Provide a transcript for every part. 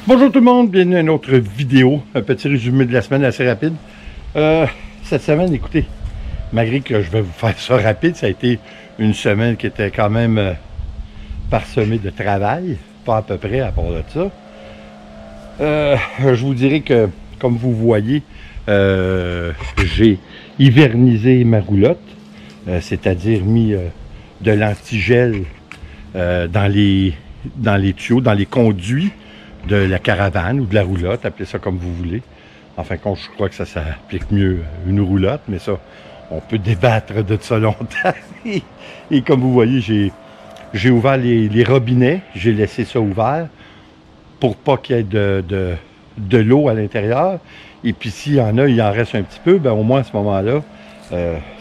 Bonjour tout le monde, bienvenue à une autre vidéo, un petit résumé de la semaine assez rapide. Cette semaine, écoutez, malgré que je vais vous faire ça rapide, ça a été une semaine qui était quand même parsemée de travail, pas à peu près à part de ça. Je vous dirais que, comme vous voyez, j'ai hivernisé ma roulotte, c'est-à-dire mis de l'antigel dans les tuyaux, dans les conduits de la caravane ou de la roulotte, appelez ça comme vous voulez. En fin de compte, je crois que ça s'applique mieux une roulotte, mais ça, on peut débattre de ça longtemps. Et comme vous voyez, j'ai ouvert les robinets, j'ai laissé ça ouvert pour pas qu'il y ait de l'eau à l'intérieur. Et puis s'il y en a, il en reste un petit peu, ben au moins à ce moment-là,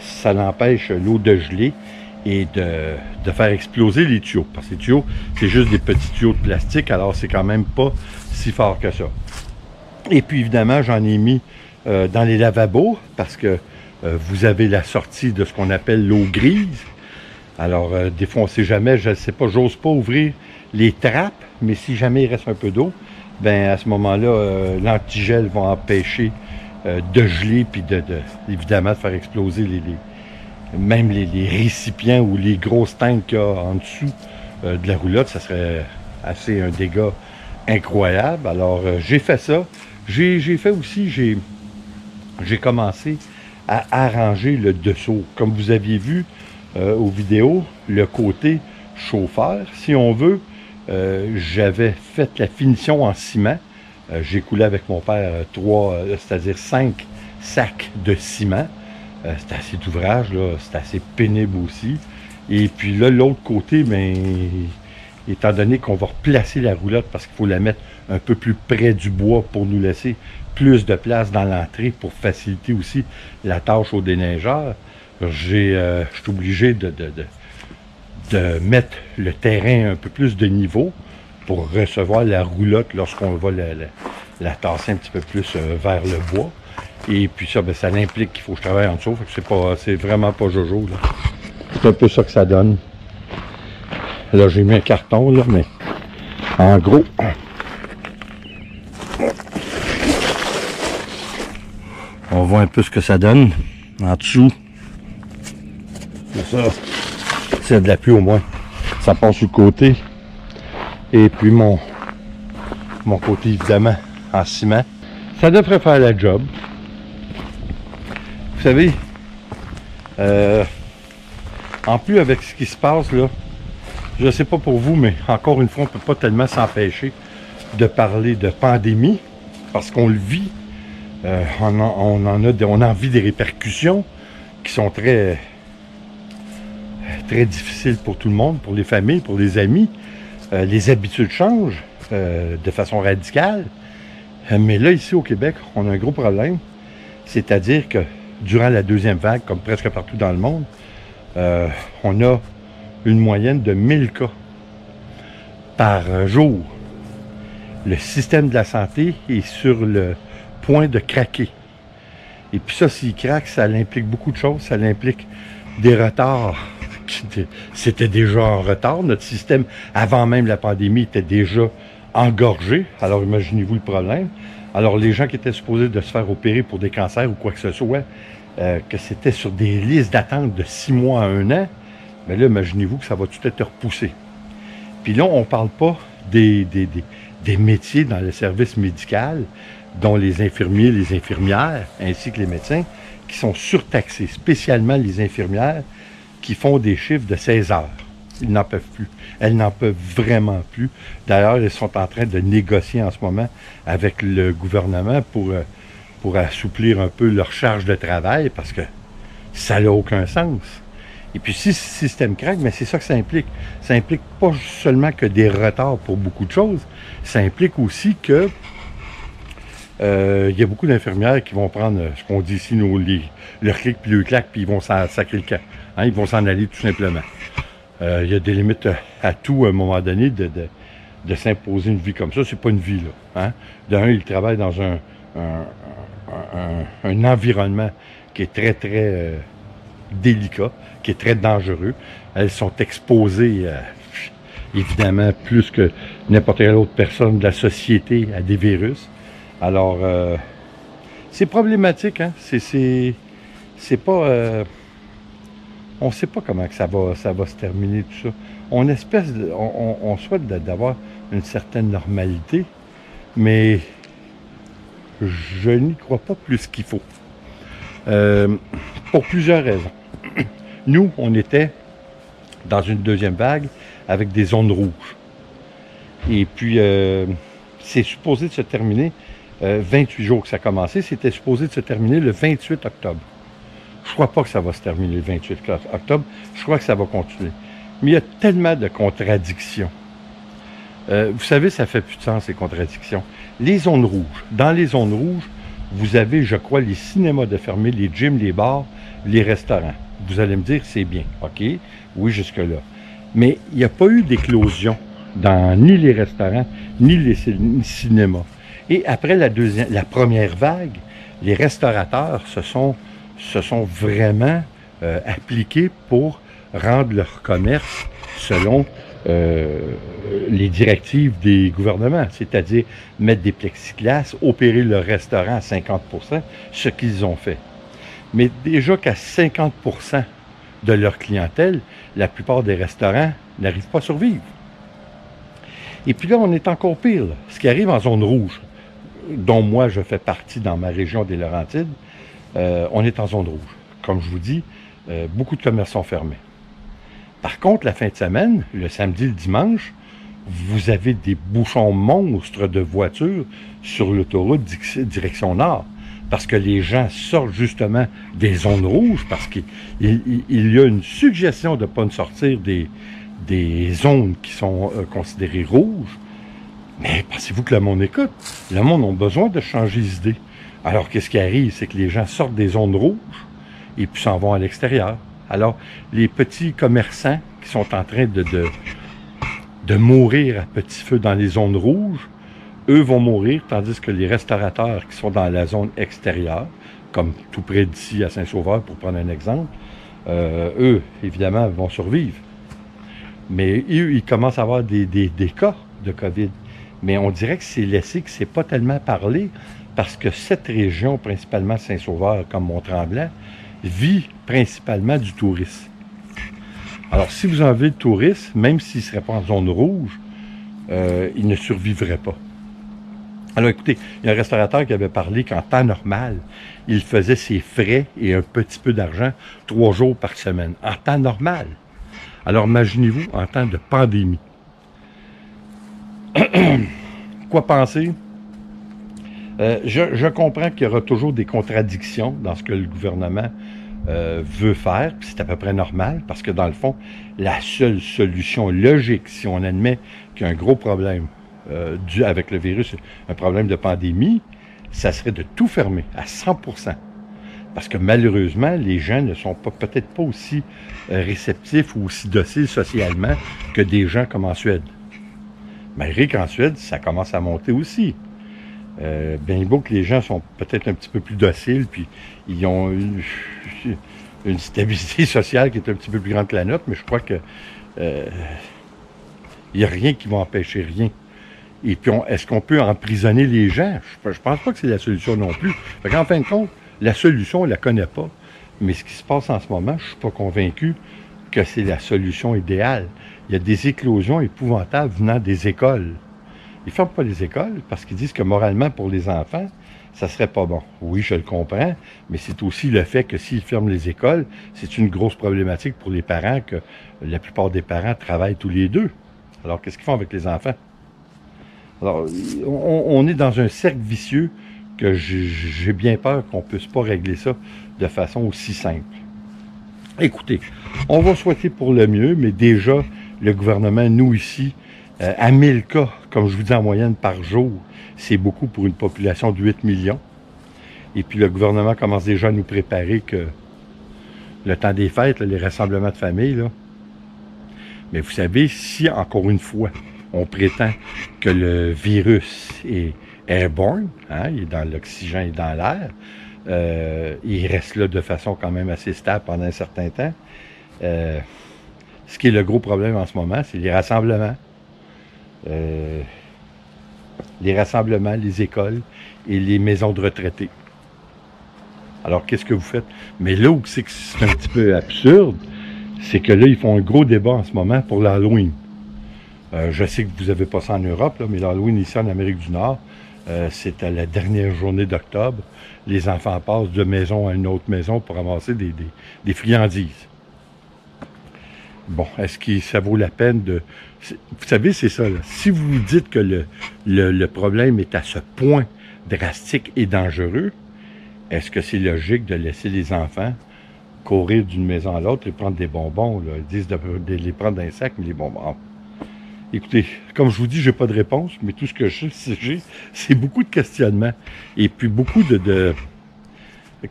ça l'empêche l'eau de geler et de faire exploser les tuyaux. Parce que les tuyaux, c'est juste des petits tuyaux de plastique, alors c'est quand même pas si fort que ça. Et puis évidemment, j'en ai mis dans les lavabos, parce que vous avez la sortie de ce qu'on appelle l'eau grise. Alors, des fois, on ne sait jamais, je ne sais pas, j'ose pas ouvrir les trappes, mais si jamais il reste un peu d'eau, ben à ce moment-là, l'antigel va empêcher de geler, puis évidemment de faire exploser même les récipients ou les grosses tanks qu'il y a en dessous de la roulotte. Ça serait assez un dégât incroyable. Alors, j'ai fait ça. J'ai fait aussi, j'ai commencé à arranger le dessous. Comme vous aviez vu aux vidéos, le côté chauffeur, si on veut, j'avais fait la finition en ciment. J'ai coulé avec mon père c'est-à-dire 5 sacs de ciment. C'était assez d'ouvrage, là, c'était assez pénible aussi. Et puis là, l'autre côté, ben, étant donné qu'on va replacer la roulotte parce qu'il faut la mettre un peu plus près du bois pour nous laisser plus de place dans l'entrée pour faciliter aussi la tâche au déneigeur, je suis obligé de mettre le terrain un peu plus de niveau pour recevoir la roulotte lorsqu'on va la tasser un petit peu plus vers le bois. Et puis ça, ben, ça implique qu'il faut que je travaille en dessous. C'est vraiment pas jojo, là. C'est un peu ça que ça donne. Là, j'ai mis un carton, là, mais en gros, on voit un peu ce que ça donne. En dessous, c'est ça. C'est de la pluie au moins. Ça passe sur le côté. Et puis mon côté, évidemment, en ciment. Ça devrait faire la job. Vous savez, en plus avec ce qui se passe là, je ne sais pas pour vous, mais encore une fois, on ne peut pas tellement s'empêcher de parler de pandémie, parce qu'on le vit, on en vit des répercussions qui sont très difficiles pour tout le monde, pour les familles, pour les amis. Les habitudes changent de façon radicale. Mais là, ici au Québec, on a un gros problème, c'est-à-dire que durant la deuxième vague, comme presque partout dans le monde, on a une moyenne de 1000 cas par jour. Le système de la santé est sur le point de craquer. Et puis ça, s'il craque, ça implique beaucoup de choses. Ça implique des retards. C'était déjà en retard. Notre système, avant même la pandémie, était déjà engorgé. Alors imaginez-vous le problème. Alors les gens qui étaient supposés de se faire opérer pour des cancers ou quoi que ce soit, que c'était sur des listes d'attente de 6 mois à 1 an, mais là, imaginez-vous que ça va tout être repoussé. Puis là, on ne parle pas des métiers dans le service médical, dont les infirmiers, les infirmières, ainsi que les médecins, qui sont surtaxés, spécialement les infirmières qui font des chiffres de 16 heures. Ils n'en peuvent plus. Elles n'en peuvent vraiment plus. D'ailleurs, elles sont en train de négocier en ce moment avec le gouvernement pour assouplir un peu leur charge de travail, parce que ça n'a aucun sens. Et puis si ce système craque, mais c'est ça que ça implique. Ça implique pas seulement que des retards pour beaucoup de choses, ça implique aussi que il y a beaucoup d'infirmières qui vont prendre ce qu'on dit ici, leur clic puis le claque, puis ils vont sacrer le camp. Hein, ils vont s'en aller tout simplement. Il y a des limites à tout à un moment donné de s'imposer une vie comme ça. C'est pas une vie, là. Hein? D'un, ils travaillent dans un environnement qui est très, très délicat, qui est très dangereux. Elles sont exposées évidemment plus que n'importe quelle autre personne de la société a des virus. Alors, c'est problématique, hein? C'est pas... on ne sait pas comment que ça va se terminer, tout ça. On souhaite d'avoir une certaine normalité, mais je n'y crois pas plus qu'il faut. Pour plusieurs raisons. Nous, on était dans une deuxième vague avec des zones rouges. Et puis, c'est supposé de se terminer, 28 jours que ça a commencé, c'était supposé de se terminer le 28 octobre. Je ne crois pas que ça va se terminer le 28 octobre, je crois que ça va continuer. Mais il y a tellement de contradictions. Vous savez, ça fait plus de sens, ces contradictions. Les zones rouges. Dans les zones rouges, vous avez, je crois, les cinémas de fermés, les gyms, les bars, les restaurants. Vous allez me dire, c'est bien, OK? Oui, jusque-là. Mais il n'y a pas eu d'éclosion dans ni les restaurants, ni les cinémas. Et après la première vague, les restaurateurs se sont vraiment appliqués pour rendre leur commerce selon les directives des gouvernements, c'est-à-dire mettre des plexiglas, opérer leur restaurant à 50%, ce qu'ils ont fait. Mais déjà qu'à 50% de leur clientèle, la plupart des restaurants n'arrivent pas à survivre. Et puis là, on est encore pire. Là. Ce qui arrive en zone rouge, dont moi je fais partie dans ma région des Laurentides, on est en zone rouge. Comme je vous dis, beaucoup de commerces sont fermés. Par contre, la fin de semaine, le samedi, le dimanche, vous avez des bouchons monstres de voitures sur l'autoroute direction nord. Parce que les gens sortent justement des zones rouges, parce qu'il y a une suggestion de ne pas sortir des zones qui sont considérées rouges. Mais pensez-vous que le monde écoute? Le monde a besoin de changer d'idée. Alors, qu'est-ce qui arrive? C'est que les gens sortent des zones rouges et puis s'en vont à l'extérieur. Alors, les petits commerçants qui sont en train de mourir à petit feu dans les zones rouges, eux vont mourir, tandis que les restaurateurs qui sont dans la zone extérieure, comme tout près d'ici à Saint-Sauveur, pour prendre un exemple, eux, évidemment, vont survivre. Mais eux, ils commencent à avoir des cas de COVID. Mais on dirait que c'est laissé, que c'est pas tellement parlé, parce que cette région, principalement Saint-Sauveur, comme Mont-Tremblant, vit principalement du tourisme. Alors, si vous enlevez le tourisme, même s'il ne serait pas en zone rouge, il ne survivrait pas. Alors, écoutez, il y a un restaurateur qui avait parlé qu'en temps normal, il faisait ses frais et un petit peu d'argent 3 jours par semaine. En temps normal. Alors, imaginez-vous en temps de pandémie. Quoi penser? Je comprends qu'il y aura toujours des contradictions dans ce que le gouvernement veut faire, puis c'est à peu près normal, parce que dans le fond, la seule solution logique, si on admet qu'il y a un gros problème dû avec le virus, un problème de pandémie, ça serait de tout fermer à 100%. Parce que malheureusement, les gens ne sont peut-être pas aussi réceptifs ou aussi dociles socialement que des gens comme en Suède. Malgré qu'en Suède, ça commence à monter aussi. Bien beau que les gens sont peut-être un petit peu plus dociles, puis ils ont une stabilité sociale qui est un petit peu plus grande que la nôtre, mais je crois que il n'y a rien qui va empêcher rien. Et puis, est-ce qu'on peut emprisonner les gens? Je pense pas que c'est la solution non plus. En fin de compte, la solution, on ne la connaît pas. Mais ce qui se passe en ce moment, je ne suis pas convaincu que c'est la solution idéale. Il y a des éclosions épouvantables venant des écoles. Ils ne ferment pas les écoles parce qu'ils disent que moralement, pour les enfants, ça serait pas bon. Oui, je le comprends, mais c'est aussi le fait que s'ils ferment les écoles, c'est une grosse problématique pour les parents, que la plupart des parents travaillent tous les deux. Alors, qu'est-ce qu'ils font avec les enfants? Alors, on est dans un cercle vicieux que j'ai bien peur qu'on ne puisse pas régler ça de façon aussi simple. Écoutez, on va souhaiter pour le mieux, mais déjà, le gouvernement, nous ici, à 1000 cas, comme je vous dis en moyenne par jour, c'est beaucoup pour une population de 8 millions. Et puis le gouvernement commence déjà à nous préparer que le temps des fêtes, là, les rassemblements de famille, là. Mais vous savez, si encore une fois, on prétend que le virus est airborne, hein, il est dans l'oxygène et dans l'air, il reste là de façon quand même assez stable pendant un certain temps, Ce qui est le gros problème en ce moment, c'est les rassemblements. Les écoles et les maisons de retraités. Alors, qu'est-ce que vous faites? Mais là où c'est un petit peu absurde, c'est que là, ils font un gros débat en ce moment pour l'Halloween. Je sais que vous n'avez pas ça en Europe, là, mais l'Halloween ici en Amérique du Nord, c'est à la dernière journée d'octobre. Les enfants passent de maison à une autre maison pour ramasser des friandises. Bon, est-ce que ça vaut la peine de... Vous savez, c'est ça, là. Si vous vous dites que le problème est à ce point drastique et dangereux, est-ce que c'est logique de laisser les enfants courir d'une maison à l'autre et prendre des bonbons, là? Ils disent de les prendre dans un sac, mais les bonbons... Écoutez, comme je vous dis, j'ai pas de réponse, mais tout ce que j'ai, c'est beaucoup de questionnements. Et puis beaucoup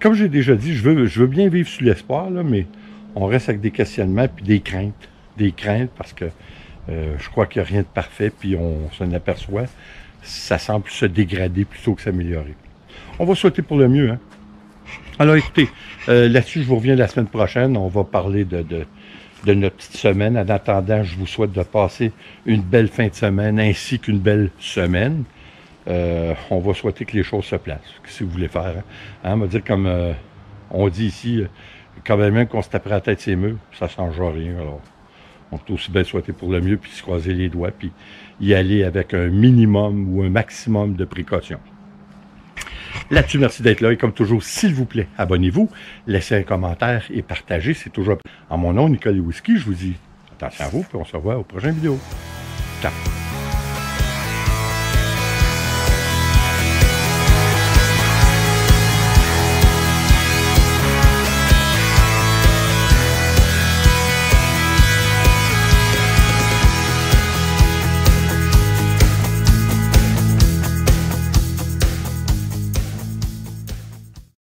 Comme j'ai déjà dit, je veux bien vivre sous l'espoir, là, mais on reste avec des questionnements puis des craintes. Des craintes parce que je crois qu'il n'y a rien de parfait, puis on s'en aperçoit. Ça semble se dégrader plutôt que s'améliorer. On va souhaiter pour le mieux, hein? Alors écoutez, là-dessus, je vous reviens la semaine prochaine. On va parler de notre petite semaine. En attendant, je vous souhaite de passer une belle fin de semaine ainsi qu'une belle semaine. On va souhaiter que les choses se placent, si vous voulez faire. Hein? On va dire comme on dit ici, quand même qu'on se taperait la tête ses murs, ça ne changera rien. Alors, on peut aussi bien souhaiter pour le mieux, puis se croiser les doigts, puis y aller avec un minimum ou un maximum de précautions. Là-dessus, merci d'être là. Et comme toujours, s'il vous plaît, abonnez-vous, laissez un commentaire et partagez. C'est toujours... En mon nom, Nicolas Whisky, je vous dis attention à vous, puis on se revoit aux prochaines vidéos. Ciao!